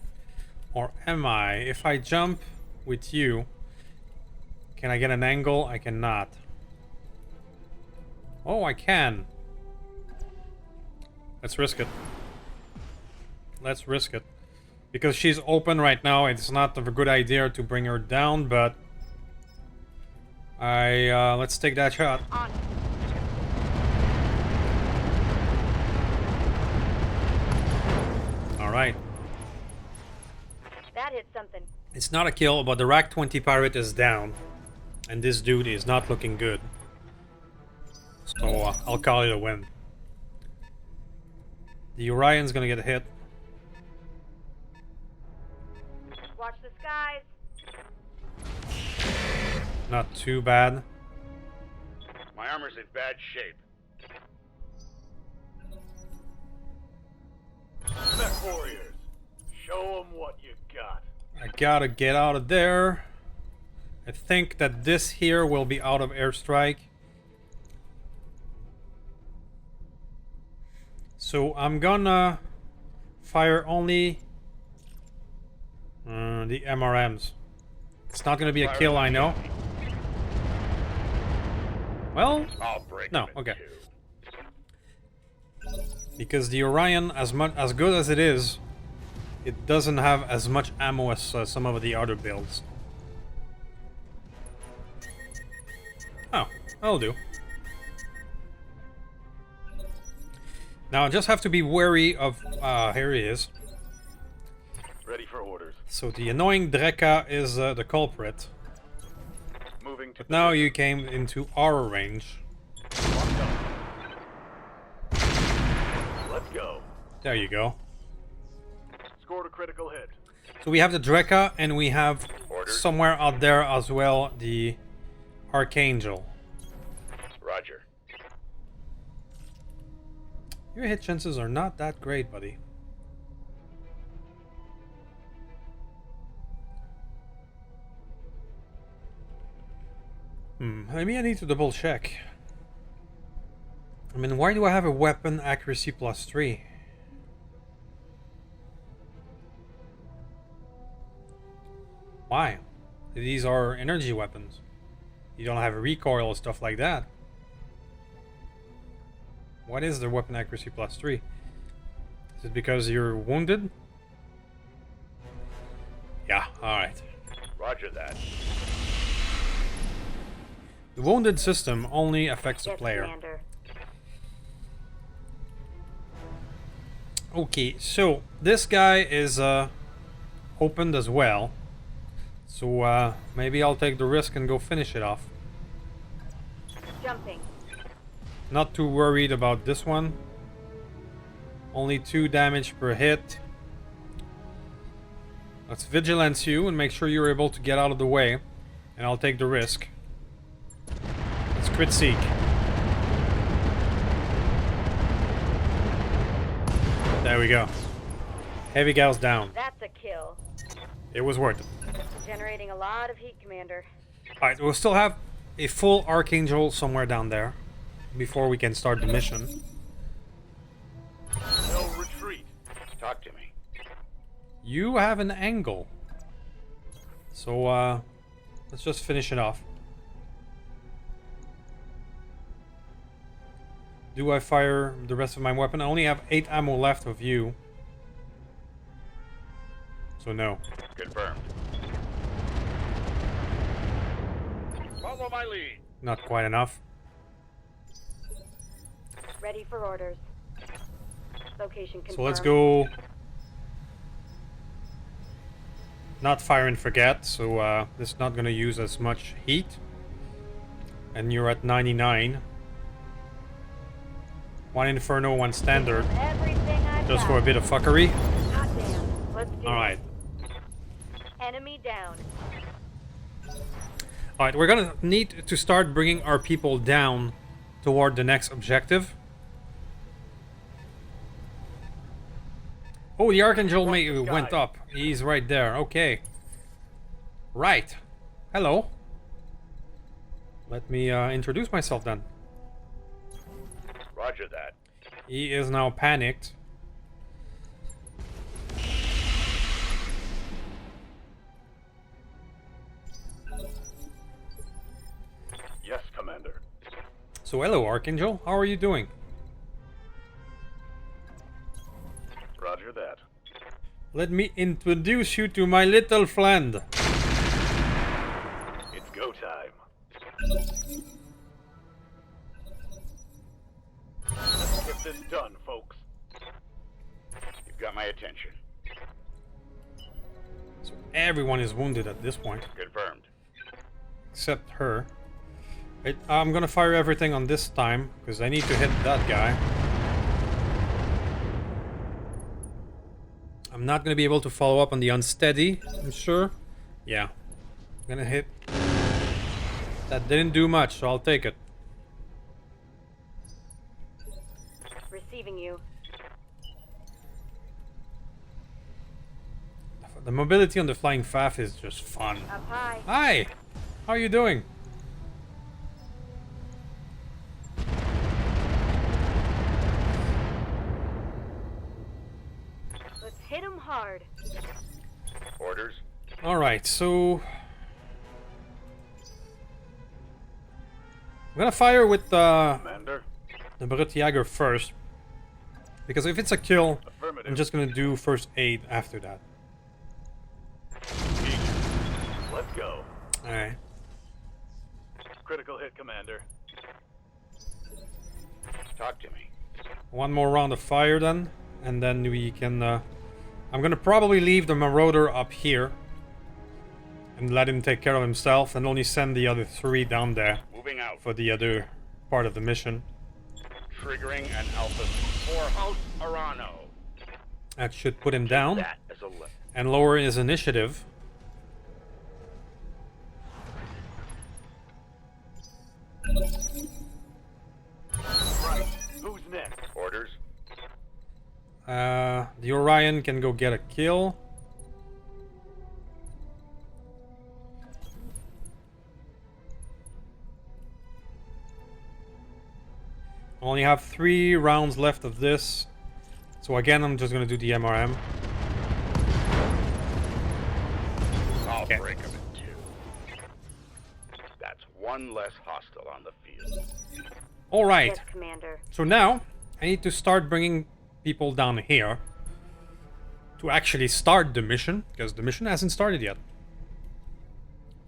Speaker 1: Or am I? If I jump with you, can I get an angle? I cannot. Oh, I can. Let's risk it. Let's risk it. Because she's open right now, it's not a good idea to bring her down, but let's take that shot.
Speaker 5: On.
Speaker 1: Alright.
Speaker 5: That hit something.
Speaker 1: It's not a kill, but the Rack 20 pirate is down. And this dude is not looking good. So I'll call it a win. The Orion's gonna get hit.
Speaker 5: Watch the skies.
Speaker 1: Not too bad.
Speaker 4: My armor's in bad shape. Mech warriors, show them what you got.
Speaker 1: I gotta get out of there. I think that this here will be out of airstrike. So I'm gonna fire only the MRMs. It's not gonna be a kill, I know. Well,
Speaker 4: I'll break
Speaker 1: no,
Speaker 4: them in
Speaker 1: okay.
Speaker 4: two.
Speaker 1: Because the Orion, as good as it is, it doesn't have as much ammo as some of the other builds. Oh, that'll do. Now I just have to be wary of... here he is.
Speaker 4: Ready for orders.
Speaker 1: So the annoying Drekka is the culprit.
Speaker 4: Moving to
Speaker 1: But now you came into our range.
Speaker 4: Let's Let's go.
Speaker 1: There you go.
Speaker 4: Scored a critical hit.
Speaker 1: So we have the Drekka, and we have
Speaker 4: Orders.
Speaker 1: somewhere out there as well the Archangel.
Speaker 4: Roger.
Speaker 1: Your hit chances are not that great, buddy. Maybe I need to double check. I mean, why do I have a weapon accuracy +3? Why? These are energy weapons. You don't have a recoil or stuff like that. What is the weapon accuracy +3? Is it because you're wounded? Yeah, alright.
Speaker 4: Roger that.
Speaker 1: The wounded system only affects the
Speaker 5: Yes,
Speaker 1: player.
Speaker 5: Commander.
Speaker 1: Okay, so this guy is opened as well. So maybe I'll take the risk and go finish it off.
Speaker 5: Jumping.
Speaker 1: Not too worried about this one. Only 2 damage per hit. Let's vigilance you and make sure you're able to get out of the way. And I'll take the risk. Let's crit seek. There we go. Heavy gals down.
Speaker 5: That's a kill.
Speaker 1: It was worth it.
Speaker 5: Generating a lot of heat, Commander.
Speaker 1: Alright, we'll still have a full Archangel somewhere down there before we can start the mission.
Speaker 4: No retreat. Talk to me.
Speaker 1: You have an angle. So, let's just finish it off. Do I fire the rest of my weapon? I only have 8 ammo left of you. So no.
Speaker 4: Confirmed. Follow my lead.
Speaker 1: Not quite enough.
Speaker 5: Ready for orders. Location confirmed.
Speaker 1: So let's go... Not fire and forget, so this is not going to use as much heat. And you're at 99. 1 Inferno, 1 Standard.
Speaker 5: Everything I've
Speaker 1: Just
Speaker 5: got.
Speaker 1: for a bit of fuckery.
Speaker 5: Hot damn. Let's do
Speaker 1: Alright.
Speaker 5: it. Enemy down.
Speaker 1: Alright, we're gonna need to start bringing our people down toward the next objective. Oh, the Archangel went up. He's right there. Okay. Right. Hello. Let me introduce myself then.
Speaker 4: Roger that.
Speaker 1: He is now panicked.
Speaker 4: Yes, Commander.
Speaker 1: So hello, Archangel. How are you doing?
Speaker 4: Roger that.
Speaker 1: Let me introduce you to my little friend.
Speaker 4: It's go time. Let's get this done, folks. You've got my attention.
Speaker 1: So everyone is wounded at this point.
Speaker 4: Confirmed.
Speaker 1: Except her. Right, I'm gonna fire everything on this time, because I need to hit that guy. I'm not gonna be able to follow up on the unsteady, I'm sure. Yeah. I'm gonna hit. That didn't do much, so I'll take it.
Speaker 5: Receiving you.
Speaker 1: The mobility on the flying faff is just fun.
Speaker 5: Up high.
Speaker 1: Hi! How are you doing?
Speaker 5: Let's hit him hard.
Speaker 4: Orders.
Speaker 1: Alright, so... I'm gonna fire with the
Speaker 4: Commander.
Speaker 1: Brutjäger first. Because if it's a kill,
Speaker 4: Affirmative.
Speaker 1: I'm just gonna do first aid after that.
Speaker 4: Let's go.
Speaker 1: Alright.
Speaker 4: Critical hit, Commander.
Speaker 2: Talk to me.
Speaker 1: One more round of fire then. And then we can... I'm gonna probably leave the Marauder up here. And let him take care of himself. And only send the other 3 down there
Speaker 2: Moving out.
Speaker 1: for the other part of the mission.
Speaker 2: Triggering an alpha.
Speaker 4: for House Arano.
Speaker 1: That should put him down
Speaker 4: That as a left.
Speaker 1: and lower his initiative.
Speaker 4: Right. Who's next? Orders.
Speaker 1: The Orion can go get a kill. Only have 3 rounds left of this. So again, I'm just gonna do the MRM.
Speaker 4: I'll
Speaker 1: Okay.
Speaker 4: break him in 2. That's one less hostile on the field.
Speaker 1: Alright,
Speaker 5: Yes, Commander.
Speaker 1: so now I need to start bringing people down here to actually start the mission, because the mission hasn't started yet.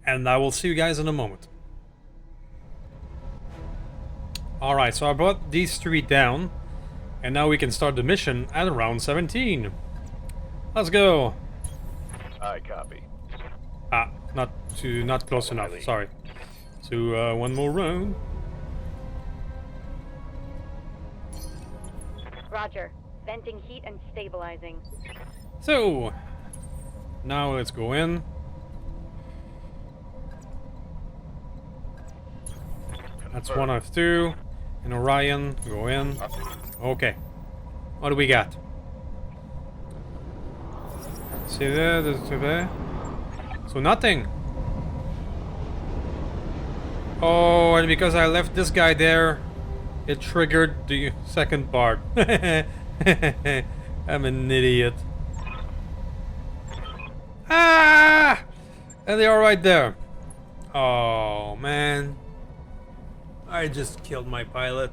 Speaker 1: And I will see you guys in a moment. Alright, so I brought these 3 down, and now we can start the mission at round 17. Let's go.
Speaker 4: I copy.
Speaker 1: Ah, not close enough, sorry. So, one more round.
Speaker 5: Roger. Venting heat and stabilizing.
Speaker 1: So, now let's go in. That's 1 of 2. And Orion, go in. Okay. What do we got? See there, there. So nothing. Oh, and because I left this guy there, it triggered the second part. I'm an idiot. Ah! And they are right there. Oh, man. I just killed my pilot.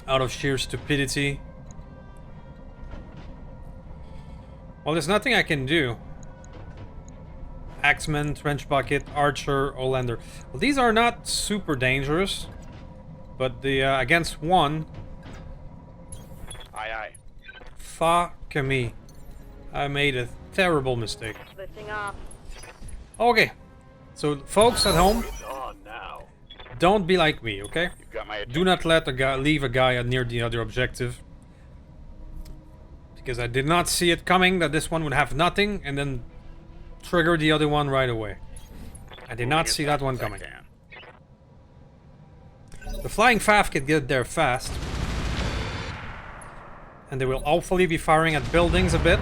Speaker 1: Out of sheer stupidity. Well, there's nothing I can do. Axeman, Trench Bucket, Archer, Olander. Well, these are not super dangerous. But the against 1...
Speaker 4: Aye, aye.
Speaker 1: Fuck me. I made a terrible mistake.
Speaker 5: Lifting off.
Speaker 1: Okay. So, folks at home,
Speaker 4: It's on now.
Speaker 1: don't be like me, okay?
Speaker 4: You've got my attention.
Speaker 1: Do not let a guy leave a guy near the other objective. Because I did not see it coming that this one would have nothing and then trigger the other one right away. I did not see that one coming. The flying FAF can get there fast. And they will hopefully be firing at buildings a bit.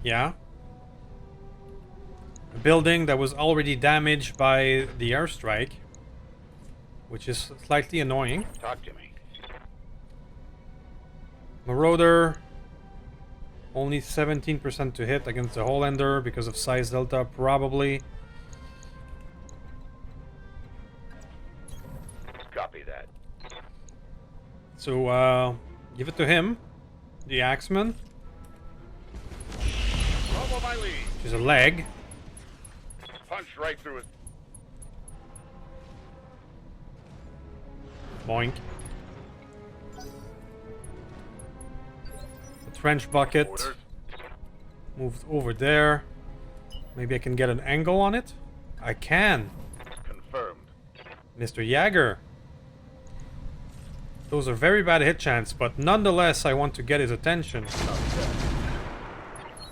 Speaker 1: Yeah. A building that was already damaged by the airstrike. Which is slightly annoying.
Speaker 4: Talk to me.
Speaker 1: Marauder. Only 17% to hit against the Hollander because of size delta, probably.
Speaker 4: Copy that.
Speaker 1: So, give it to him. The Axeman.
Speaker 4: Follow my lead.
Speaker 1: Which is a leg.
Speaker 4: Punch right through it.
Speaker 1: Boink. The Trench Bucket.
Speaker 4: Orders.
Speaker 1: Moved over there. Maybe I can get an angle on it? I can.
Speaker 4: Confirmed.
Speaker 1: Mr. Jaeger. Those are very bad hit chance, but nonetheless I want to get his attention.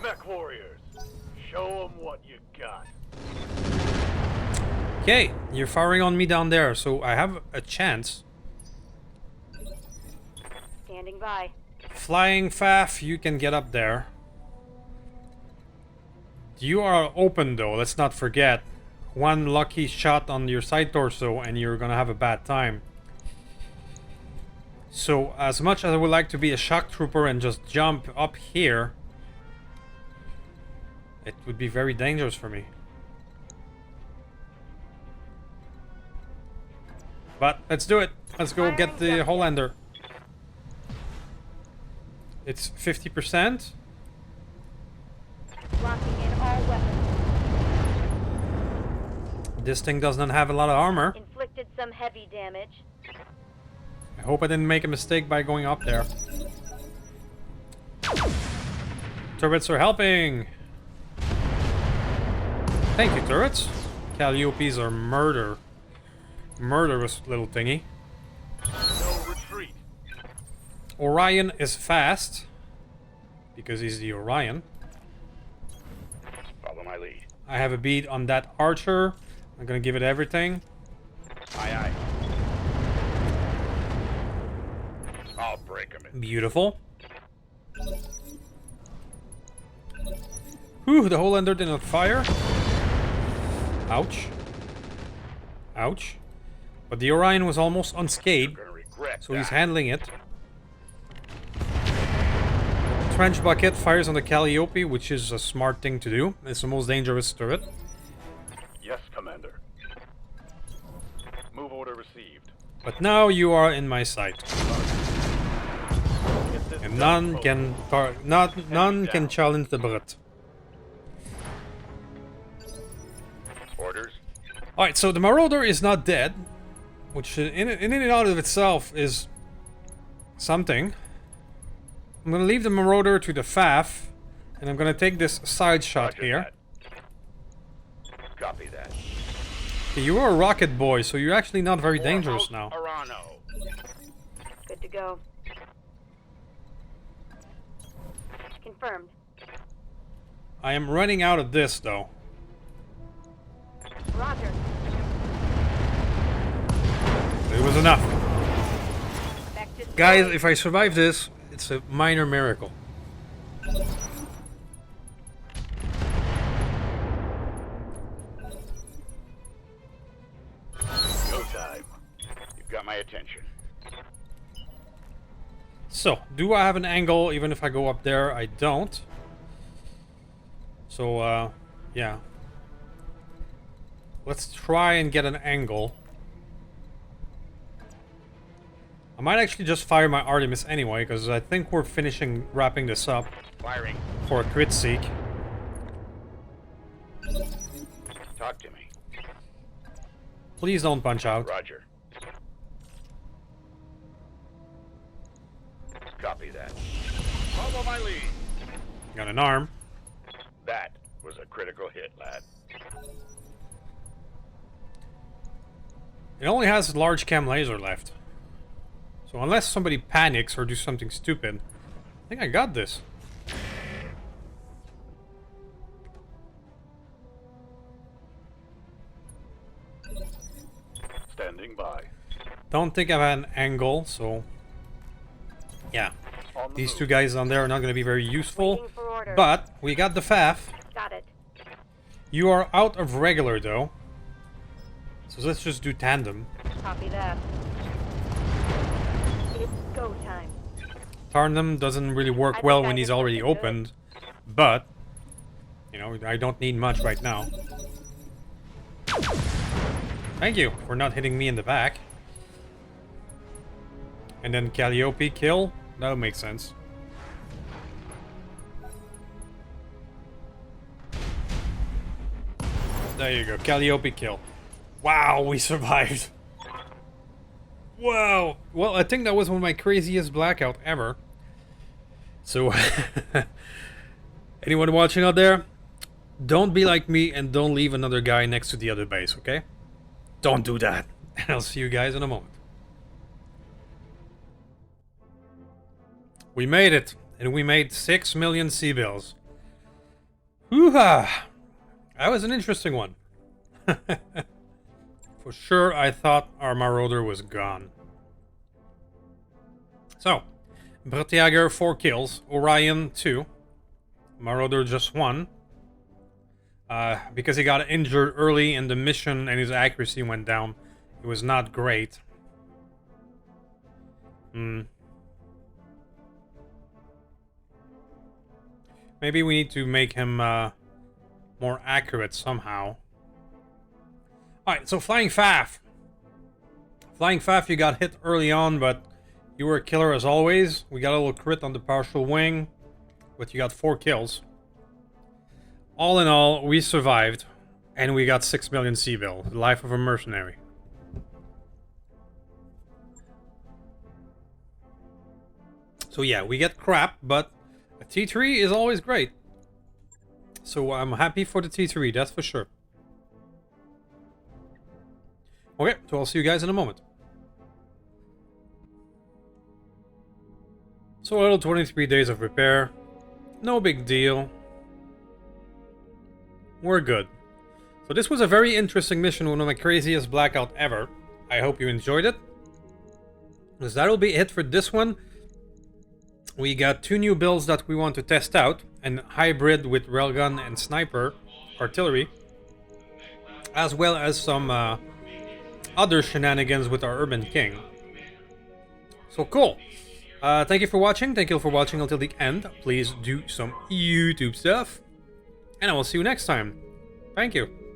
Speaker 4: Mech warriors. Show them what you got.
Speaker 1: Okay, you're firing on me down there, so I have a chance.
Speaker 5: Standing by.
Speaker 1: Flying FAF, you can get up there. You are open though, let's not forget. One lucky shot on your side torso and you're gonna have a bad time. So, as much as I would like to be a shock trooper and just jump up here, it would be very dangerous for me. But let's do it. Let's go get the Hollander. It's 50%.
Speaker 5: Locking in all weapons.
Speaker 1: This thing does not have a lot of armor.
Speaker 5: Inflicted some heavy damage.
Speaker 1: I hope I didn't make a mistake by going up there. Turrets are helping. Thank you, turrets. Calliopes are murderous little thingy. Orion is fast. Because he's the Orion.
Speaker 4: Follow my lead.
Speaker 1: I have a beat on that archer. I'm gonna give it everything.
Speaker 4: Aye, aye. I'll break him.
Speaker 1: Beautiful. Whew, the whole ender did not fire. Ouch. Ouch. But the Orion was almost unscathed,
Speaker 4: Gonna regret
Speaker 1: so he's
Speaker 4: that.
Speaker 1: handling it. Trench bucket fires on the Calliope, which is a smart thing to do. It's the most dangerous turret.
Speaker 4: Yes, Commander. Move order received.
Speaker 1: But now you are in my sight,
Speaker 4: Get this
Speaker 1: and
Speaker 4: done,
Speaker 1: none
Speaker 4: folks.
Speaker 1: can can challenge the Brit.
Speaker 4: Orders.
Speaker 1: All right, so the Marauder is not dead, which in and out of itself is something. I'm gonna leave the Marauder to the FAF, and I'm gonna take this side shot
Speaker 4: Roger
Speaker 1: here.
Speaker 4: that. Copy that.
Speaker 1: Okay, you are a rocket boy, so you're actually not very dangerous now.
Speaker 4: Arano.
Speaker 5: Good to go. Confirmed.
Speaker 1: I am running out of this, though.
Speaker 5: Roger.
Speaker 1: It was enough.
Speaker 5: Back to
Speaker 1: Guys,
Speaker 5: deploy.
Speaker 1: if I survive this, it's a minor miracle.
Speaker 4: Go time. You've got my attention.
Speaker 1: So, do I have an angle even if I go up there? I don't. So, yeah. Let's try and get an angle. I might actually just fire my Artemis anyway, because I think we're wrapping this up
Speaker 4: Firing.
Speaker 1: for a crit seek.
Speaker 4: Talk to me.
Speaker 1: Please don't punch out.
Speaker 4: Roger. Copy that. Follow my lead.
Speaker 1: Got an arm.
Speaker 4: That was a critical hit, lad.
Speaker 1: It only has large cam laser left. So unless somebody panics or do something stupid, I think I got this.
Speaker 4: Standing by.
Speaker 1: Don't think I've had an angle, so yeah.
Speaker 4: On the
Speaker 1: These
Speaker 4: move.
Speaker 1: two guys on there are not going to be very useful.
Speaker 5: Waiting for order.
Speaker 1: But we got the FAF.
Speaker 5: Got it.
Speaker 1: You are out of regular though. So let's just do tandem.
Speaker 5: Copy that. It's go time.
Speaker 1: Tandem doesn't really work
Speaker 5: I
Speaker 1: well
Speaker 5: think I
Speaker 1: when he's
Speaker 5: did
Speaker 1: already
Speaker 5: something good.
Speaker 1: opened. But, you know, I don't need much right now. Thank you for not hitting me in the back. And then Calliope kill. That would make sense. There you go. Calliope kill. Wow, we survived. Wow. Well, I think that was one of my craziest blackout ever. So, anyone watching out there, don't be like me and don't leave another guy next to the other base, okay? Don't do that. And I'll see you guys in a moment. We made it. And we made 6 million C-bills. Hoo-ha! That was an interesting one. For sure, I thought our Marauder was gone. So, Brutjager 4 kills, Orion 2, Marauder just 1. Because he got injured early in the mission and his accuracy went down, it was not great. Maybe we need to make him more accurate somehow. Alright, so Flying Faf. Flying Faf, you got hit early on, but you were a killer as always. We got a little crit on the partial wing, but you got 4 kills. All in all, we survived, and we got 6 million C-bill. The life of a mercenary. So yeah, we get crap, but a T3 is always great. So I'm happy for the T3, that's for sure. Okay, so I'll see you guys in a moment. So a little 23 days of repair. No big deal. We're good. So this was a very interesting mission, one of my craziest Blackout ever. I hope you enjoyed it. Because that'll be it for this one. We got 2 new builds that we want to test out. An hybrid with railgun and sniper artillery. As well as some other shenanigans with our Urban King. So cool. Thank you for watching. Thank you for watching until the end. Please do some YouTube stuff. And I will see you next time. Thank you.